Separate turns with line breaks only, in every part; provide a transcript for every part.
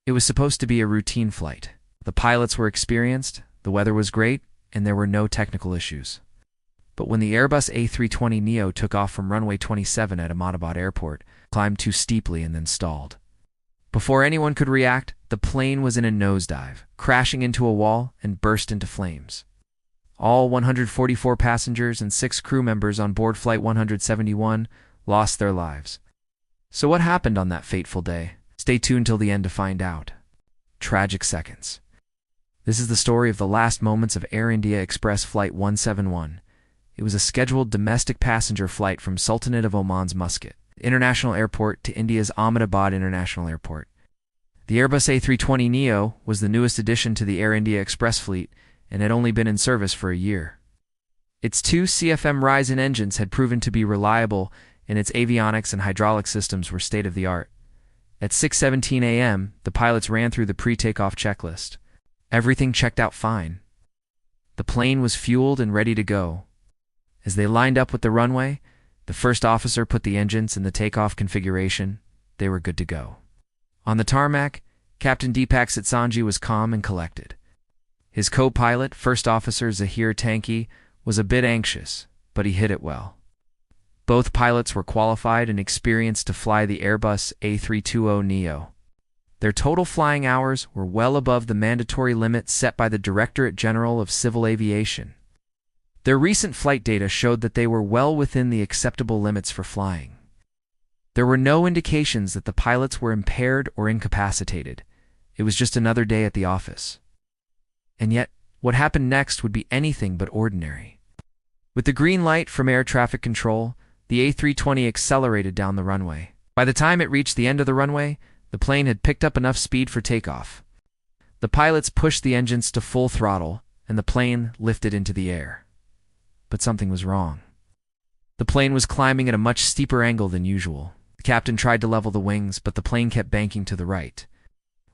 It was supposed to be a routine flight. The pilots were experienced, the weather was great, and there were no technical issues. But when the Airbus A320neo took off from runway 27 at Ahmedabad airport, it climbed too steeply and then stalled. Before anyone could react, the plane was in a nosedive, crashing into a wall and burst into flames. All 144 passengers and 6 crew members on board Flight 171 lost their lives. So what happened on that fateful day? Stay tuned till the end to find out. Tragic seconds. This is the story of the last moments of Air India Express Flight 171. It was a scheduled domestic passenger flight from Sultanate of Oman's Muscat International Airport to India's Ahmedabad International Airport. The Airbus A320neo was the newest addition to the Air India Express fleet and had only been in service for a year. Its 2 CFM Ryzen engines had proven to be reliable, and its avionics and hydraulic systems were state-of-the-art. At 6:17 a.m., the pilots ran through the pre-takeoff checklist. Everything checked out fine. The plane was fueled and ready to go. As they lined up with the runway, the first officer put the engines in the takeoff configuration. They were good to go. On the tarmac, Captain Deepak Sitsanji was calm and collected. His co-pilot, First Officer Zahir Tanki, was a bit anxious, but he hit it well. Both pilots were qualified and experienced to fly the Airbus A320neo. Their total flying hours were well above the mandatory limit set by the Directorate General of Civil Aviation. Their recent flight data showed that they were well within the acceptable limits for flying. There were no indications that the pilots were impaired or incapacitated. It was just another day at the office. And yet, what happened next would be anything but ordinary. With the green light from air traffic control, the A320 accelerated down the runway. By the time it reached the end of the runway, the plane had picked up enough speed for takeoff. The pilots pushed the engines to full throttle, and the plane lifted into the air. But something was wrong. The plane was climbing at a much steeper angle than usual. The captain tried to level the wings, but the plane kept banking to the right.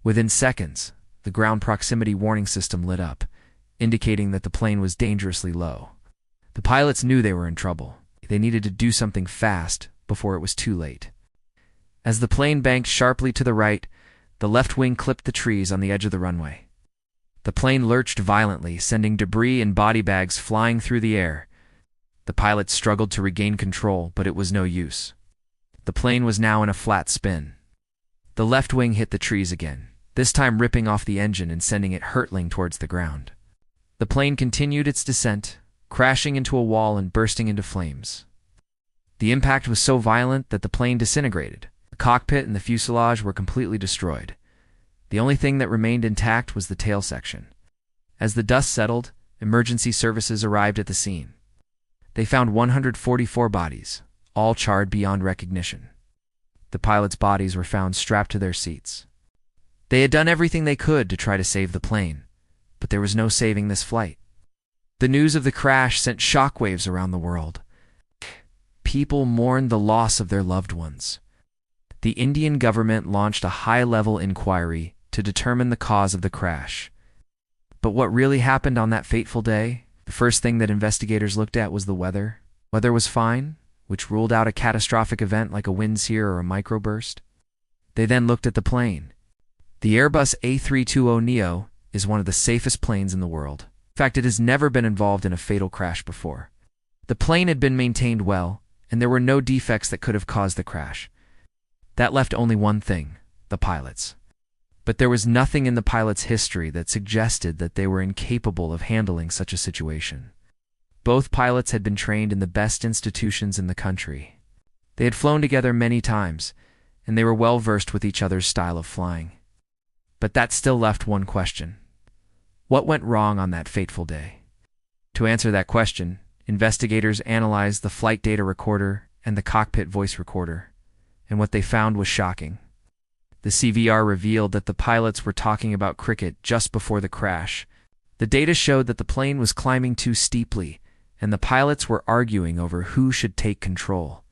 Within seconds, the ground proximity warning system lit up, indicating that the plane was dangerously low. The pilots knew they were in trouble. They needed to do something fast before it was too late. As the plane banked sharply to the right, the left wing clipped the trees on the edge of the runway. The plane lurched violently, sending debris and body bags flying through the air. The pilots struggled to regain control, but it was no use. The plane was now in a flat spin. The left wing hit the trees again, this time ripping off the engine and sending it hurtling towards the ground. The plane continued its descent, crashing into a wall and bursting into flames. The impact was so violent that the plane disintegrated. The cockpit and the fuselage were completely destroyed. The only thing that remained intact was the tail section. As the dust settled, emergency services arrived at the scene. They found 144 bodies, all charred beyond recognition. The pilots' bodies were found strapped to their seats. They had done everything they could to try to save the plane, but there was no saving this flight. The news of the crash sent shockwaves around the world. People mourned the loss of their loved ones. The Indian government launched a high-level inquiry to determine the cause of the crash. But what really happened on that fateful day? The first thing that investigators looked at was the weather. Weather was fine, which ruled out a catastrophic event like a wind sear or a microburst. They then looked at the plane. The Airbus A320neo is one of the safest planes in the world. In fact, it has never been involved in a fatal crash before. The plane had been maintained well, and there were no defects that could have caused the crash. That left only one thing: the pilots. But there was nothing in the pilots' history that suggested that they were incapable of handling such a situation. Both pilots had been trained in the best institutions in the country. They had flown together many times, and they were well versed with each other's style of flying. But that still left one question. What went wrong on that fateful day? To answer that question, investigators analyzed the flight data recorder and the cockpit voice recorder, and what they found was shocking. The CVR revealed that the pilots were talking about cricket just before the crash. The data showed that the plane was climbing too steeply, and the pilots were arguing over who should take control.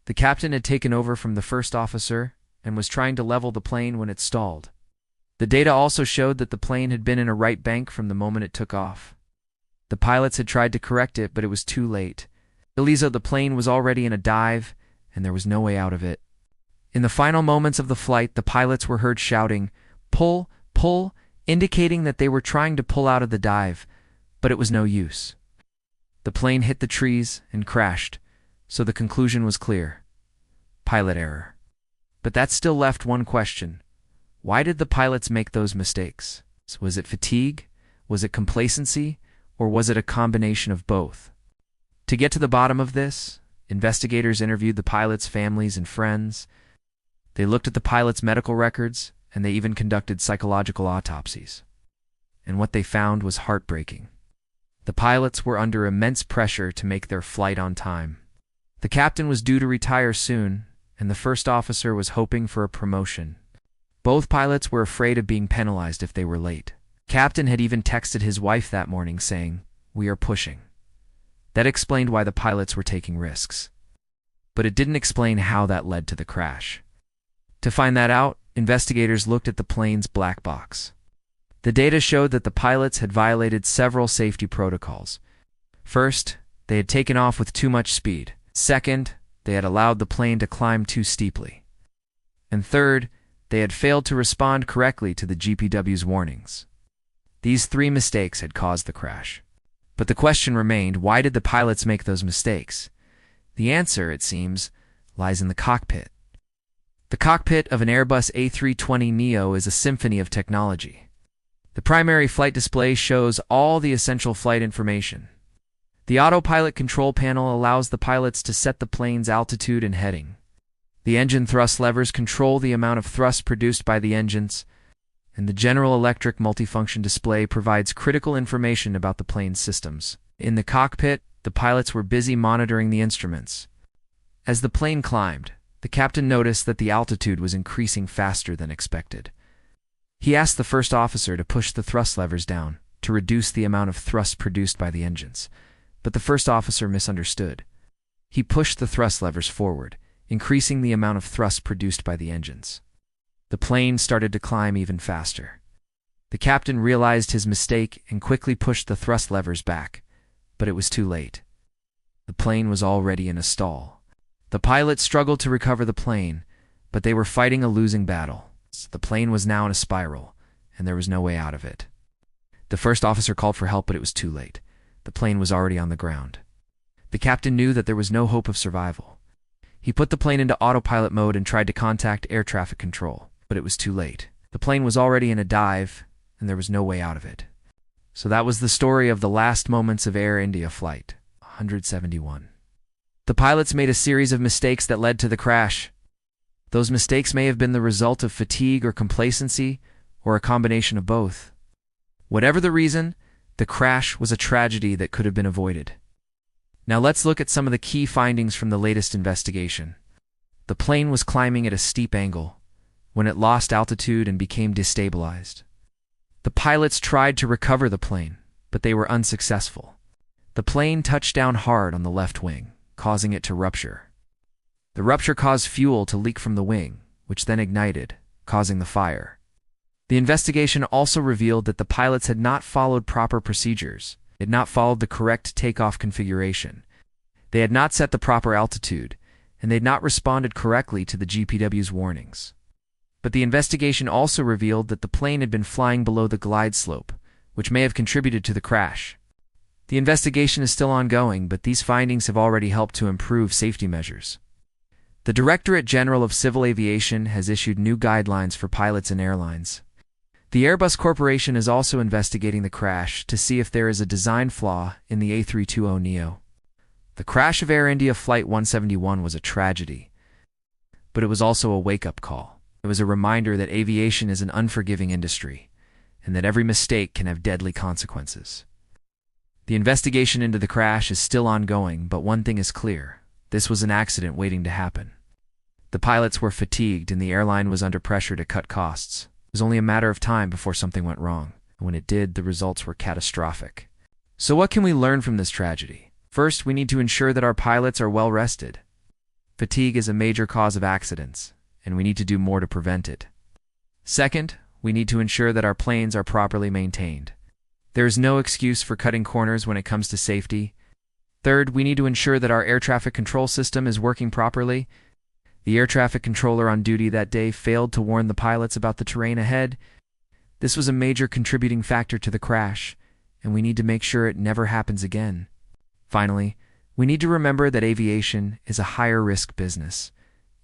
The captain had taken over from the first officer and was trying to level the plane when it stalled. The data also showed that the plane had been in a right bank from the moment it took off. The pilots had tried to correct it, but it was too late. The plane was already in a dive, and there was no way out of it. In the final moments of the flight, the pilots were heard shouting, pull, indicating that they were trying to pull out of the dive, but it was no use. The plane hit the trees and crashed, so the conclusion was clear: pilot error. But that still left one question. Why did the pilots make those mistakes? Was it fatigue? Was it complacency? Or was it a combination of both? To get to the bottom of this, investigators interviewed the pilots' families and friends. They looked at the pilots' medical records, and they even conducted psychological autopsies. And what they found was heartbreaking. The pilots were under immense pressure to make their flight on time. The captain was due to retire soon, and the first officer was hoping for a promotion. Both pilots were afraid of being penalized if they were late. Captain had even texted his wife that morning saying, "We are pushing." That explained why the pilots were taking risks. But it didn't explain how that led to the crash. To find that out, investigators looked at the plane's black box. The data showed that the pilots had violated several safety protocols. First, they had taken off with too much speed. Second, they had allowed the plane to climb too steeply. And third, they had failed to respond correctly to the GPW's warnings. These three mistakes had caused the crash. But the question remained, why did the pilots make those mistakes? The answer, it seems, lies in the cockpit. The cockpit of an Airbus A320neo is a symphony of technology. The primary flight display shows all the essential flight information. The autopilot control panel allows the pilots to set the plane's altitude and heading. The engine thrust levers control the amount of thrust produced by the engines, and the General Electric multifunction display provides critical information about the plane's systems. In the cockpit, the pilots were busy monitoring the instruments. As the plane climbed, the captain noticed that the altitude was increasing faster than expected. He asked the first officer to push the thrust levers down to reduce the amount of thrust produced by the engines, but the first officer misunderstood. He pushed the thrust levers forward, increasing the amount of thrust produced by the engines. The plane started to climb even faster. The captain realized his mistake and quickly pushed the thrust levers back, but it was too late. The plane was already in a stall. The pilots struggled to recover the plane, but they were fighting a losing battle. The plane was now in a spiral, and there was no way out of it. The first officer called for help, but it was too late. The plane was already on the ground. The captain knew that there was no hope of survival. He put the plane into autopilot mode and tried to contact air traffic control, but it was too late. The plane was already in a dive, and there was no way out of it. So that was the story of the last moments of Air India Flight 171. The pilots made a series of mistakes that led to the crash. Those mistakes may have been the result of fatigue or complacency, or a combination of both. Whatever the reason, the crash was a tragedy that could have been avoided. Now let's look at some of the key findings from the latest investigation. The plane was climbing at a steep angle when it lost altitude and became destabilized. The pilots tried to recover the plane, but they were unsuccessful. The plane touched down hard on the left wing, causing it to rupture. The rupture caused fuel to leak from the wing, which then ignited, causing the fire. The investigation also revealed that the pilots had not followed proper procedures. They had not followed the correct takeoff configuration. They had not set the proper altitude, and they had not responded correctly to the GPW's warnings. But the investigation also revealed that the plane had been flying below the glide slope, which may have contributed to the crash. The investigation is still ongoing, but these findings have already helped to improve safety measures. The Directorate General of Civil Aviation has issued new guidelines for pilots and airlines. The Airbus Corporation is also investigating the crash to see if there is a design flaw in the A320neo. The crash of Air India Flight 171 was a tragedy, but it was also a wake-up call. It was a reminder that aviation is an unforgiving industry, and that every mistake can have deadly consequences. The investigation into the crash is still ongoing, but one thing is clear: this was an accident waiting to happen. The pilots were fatigued, and the airline was under pressure to cut costs. It was only a matter of time before something went wrong, and when it did, the results were catastrophic. So what can we learn from this tragedy? First, we need to ensure that our pilots are well rested. Fatigue is a major cause of accidents, and we need to do more to prevent it. Second, we need to ensure that our planes are properly maintained. There is no excuse for cutting corners when it comes to safety. Third, we need to ensure that our air traffic control system is working properly. The air traffic controller on duty that day failed to warn the pilots about the terrain ahead, This was a major contributing factor to the crash, and we need to make sure it never happens again. Finally, we need to remember that aviation is a higher-risk business.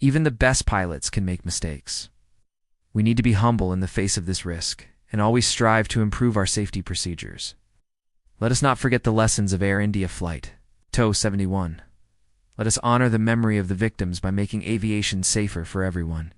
Even the best pilots can make mistakes. We need to be humble in the face of this risk and always strive to improve our safety procedures. Let us not forget the lessons of Air India Flight TOW 71. Let us honor the memory of the victims by making aviation safer for everyone.